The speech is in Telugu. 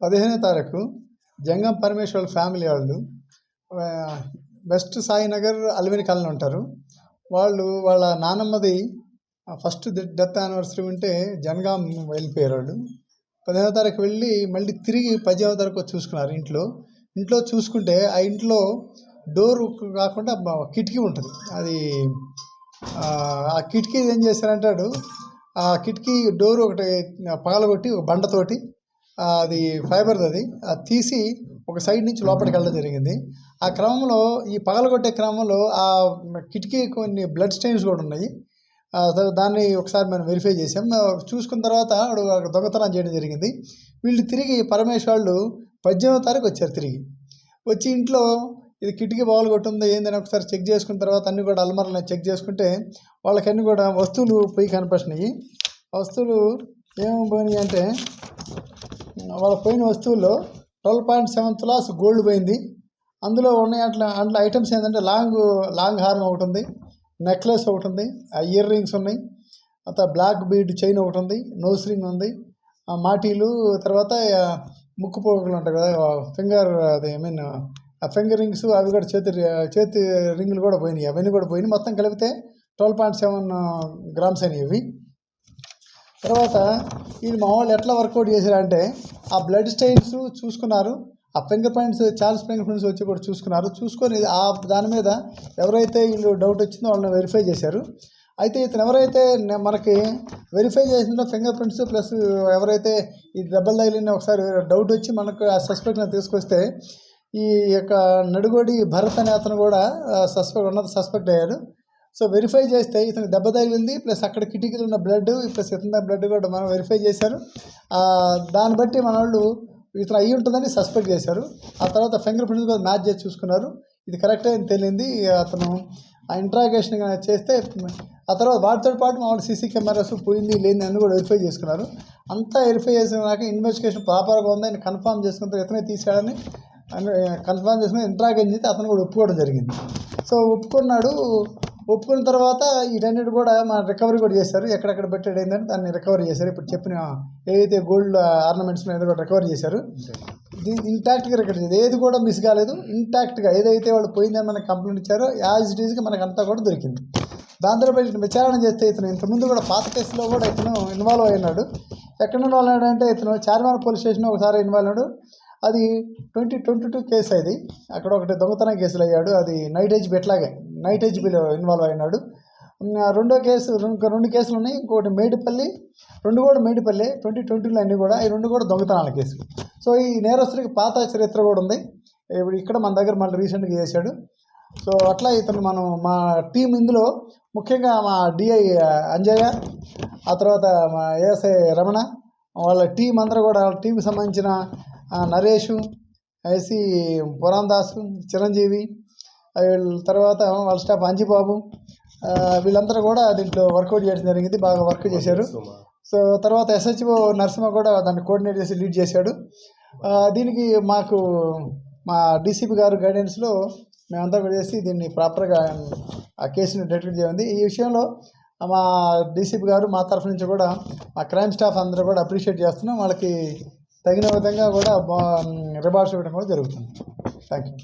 15వ తారీఖు జంగం పరమేశ్వర్ ఫ్యామిలీ వాళ్ళు వెస్ట్ సాయినగర్ అల్విని కాలనీ ఉంటారు. వాళ్ళ నానమ్మది ఫస్ట్ డెత్ యానివర్సరీ ఉంటే జనగాం వెళ్ళిపోయారు. వాళ్ళు 15వ తారీఖు వెళ్ళి మళ్ళీ తిరిగి 10వ తారీఖు చూసుకున్నారు. ఇంట్లో చూసుకుంటే ఆ ఇంట్లో డోర్ కాకుండా కిటికీ ఉంటుంది. అది ఆ కిటికీ ఏం చేశారంటాడు, ఆ కిటికీ డోర్ ఒకటి పగలగొట్టి ఒక బండతోటి అది ఫైబర్ది అది తీసి ఒక సైడ్ నుంచి లోపలికి వెళ్ళడం జరిగింది. ఆ క్రమంలో ఈ పగలగొట్టే క్రమంలో ఆ కిటికీ కొన్ని బ్లడ్ స్టెయిన్స్ కూడా ఉన్నాయి. దాన్ని ఒకసారి మనం వెరిఫై చేసాం. చూసుకున్న తర్వాత దొంగతనం చేయడం జరిగింది. వీళ్ళు తిరిగి పరమేశ్వర్ వాళ్ళు 18వ తారీఖు వచ్చారు. తిరిగి వచ్చి ఇంట్లో ఇది కిటికీ పగలగొట్టిందో ఏందని ఒకసారి చెక్ చేసుకున్న తర్వాత అన్నీ కూడా అల్మారాలను చెక్ చేసుకుంటే వాళ్ళకన్నీ కూడా వస్తువులు పోయి కనిపిస్తున్నాయి. వస్తువులు ఏమేమి పోయినాయి అంటే వాళ్ళ పోయిన వస్తువుల్లో 12.7 తులాస్ గోల్డ్ పోయింది. అందులో ఉన్నాయి అట్లా ఐటమ్స్ ఏంటంటే లాంగ్ హారం ఒకటి ఉంది, నెక్లెస్ ఒకటి ఉంది, ఇయర్ రింగ్స్ ఉన్నాయి, తర్వాత బ్లాక్ బీడ్ చైన్ ఒకటి ఉంది, నోస్ రింగ్ ఉంది, మాటీలు, తర్వాత ముక్కు పోగులు ఉంటాయి కదా ఫింగర్ అది ఫింగర్ రింగ్స్ అవి కూడా చేతి రింగులు కూడా పోయినాయి. అవన్నీ కూడా పోయినాయి. మొత్తం కలిపితే 12.7 గ్రామ్స్ అయినాయి ఇవి. తర్వాత ఇది మా వాళ్ళు ఎట్లా వర్కౌట్ చేశారంటే ఆ బ్లడ్ స్టెయిన్స్ చూసుకున్నారు, ఆ finger prints Charles finger prints వచ్చి కూడా చూసుకొని ఆ దాని మీద ఎవరైతే వీళ్ళు డౌట్ వచ్చిందో వాళ్ళని వెరిఫై చేశారు. అయితే ఇతను ఎవరైతే మనకి వెరిఫై చేసిందో ఫింగర్ ప్రింట్స్ ప్లస్ ఎవరైతే ఈ దెబ్బలు తగిలిన ఒకసారి డౌట్ వచ్చి మనకు ఆ సస్పెక్ట్ని తీసుకొస్తే ఈ యొక్క నడుగోడి భరత్ అనే అతను కూడా సస్పెక్ట్ అయ్యాడు. సో వెరిఫై చేస్తే ఇతనికి దెబ్బ తగిలింది ప్లస్ అక్కడ కిటికీలో ఉన్న బ్లడ్ ప్లస్ ఇతని బ్లడ్ కూడా మనం వెరిఫై చేశారు. దాన్ని బట్టి మన వాళ్ళు ఇతను అయ్యి ఉంటుందని సస్పెక్ట్ చేశారు. ఆ తర్వాత ఫింగర్ ప్రింట్స్ కూడా మ్యాచ్ చేసి చూసుకున్నారు. ఇది కరెక్టే అని తెలియంది. అతను ఆ ఇంట్రాగేషన్ చేస్తే ఆ తర్వాత వాటితో పాటు మా వాళ్ళు సీసీ కెమెరాస్ పోయింది లేని అన్ని కూడా వెరిఫై చేసుకున్నారు. అంతా వెరిఫై చేసినాక ఇన్వెస్టిగేషన్ ప్రాపర్గా ఉందని కన్ఫర్మ్ చేసుకున్న ఇతనే తీసాడని కన్ఫర్మ్ చేసుకుని ఇంట్రాగేషన్ చేస్తే అతను కూడా ఒప్పుకోవడం జరిగింది. సో ఒప్పుకున్న తర్వాత వీటన్నిటి కూడా మన రికవరీ కూడా చేశారు. ఎక్కడెక్కడ పెట్టాడు ఏంటంటే దాన్ని రికవరీ చేశారు. ఇప్పుడు చెప్పిన ఏదైతే గోల్డ్ ఆర్నమెంట్స్ మీద కూడా రికవరీ చేశారు. ఇంటాక్ట్గా రికవరీ చేశారు. ఏది కూడా మిస్ కాలేదు. ఇంటాక్ట్గా ఏదైతే వాళ్ళు పోయిందని మనకు కంప్లైంట్ ఇచ్చారో యాజ్ ఇట్ ఈజ్గా మనకు అంతా కూడా దొరికింది. దాంతో ఇతను విచారణ చేస్తే ఇతను ఇంతకుముందు కూడా పాత కేసులో కూడా ఇతను ఇన్వాల్వ్ అయినాడు. ఎక్కడ ఇన్వాల్వ్ అయ్యాడు అంటే ఇతను చార్మినార్ పోలీస్ స్టేషన్ ఒకసారి ఇన్వాల్వ్ అయ్యాడు. అది 2022 కేసు. అది అక్కడ ఒకటి దొంగతనం కేసులు అయ్యాడు. అది నైట్ హెచ్బిలో ఇన్వాల్వ్ అయినాడు. రెండు కేసులు ఉన్నాయి. ఇంకోటి మేడిపల్లి, రెండు కూడా మేడిపల్లి 2020లో అన్నీ కూడా ఈ రెండు కూడా దొంగతనాల కేసులు. సో ఈ నేరస్తుడికి పాత చరిత్ర కూడా ఉంది. ఇప్పుడు ఇక్కడ మన దగ్గర మళ్ళీ రీసెంట్గా చేశాడు. సో అట్లా ఇతను మా టీం ఇందులో ముఖ్యంగా మా డిఐ అంజయ్య, ఆ తర్వాత మా ఏఎస్ఐ రమణ, వాళ్ళ టీం అందరూ కూడా వాళ్ళ టీంకి సంబంధించిన నరేషు, ఐసి పురాందాసు, చిరంజీవి, తర్వాత వాళ్ళ స్టాఫ్ అంజిబాబు, వీళ్ళందరూ కూడా దీంట్లో వర్కౌట్ చేయడం జరిగింది. బాగా వర్క్ చేశారు. సో తర్వాత ఎస్హెచ్ఓ నరసింహ కూడా దాన్ని కోఆర్డినేట్ చేసి లీడ్ చేశాడు. దీనికి మాకు మా డీసీపీ గారు గైడెన్స్లో మేమంతా కూడా చేసి దీన్ని ప్రాపర్గా ఆ కేసుని డిటెక్ట్ చేయండి. ఈ విషయంలో మా డీసీపీ గారు మా తరఫు నుంచి కూడా మా క్రైమ్ స్టాఫ్ అందరూ కూడా అప్రిషియేట్ చేస్తున్నాం. వాళ్ళకి తగిన విధంగా కూడా రివార్డ్స్ ఇవ్వడం కూడా జరుగుతుంది. Thank you.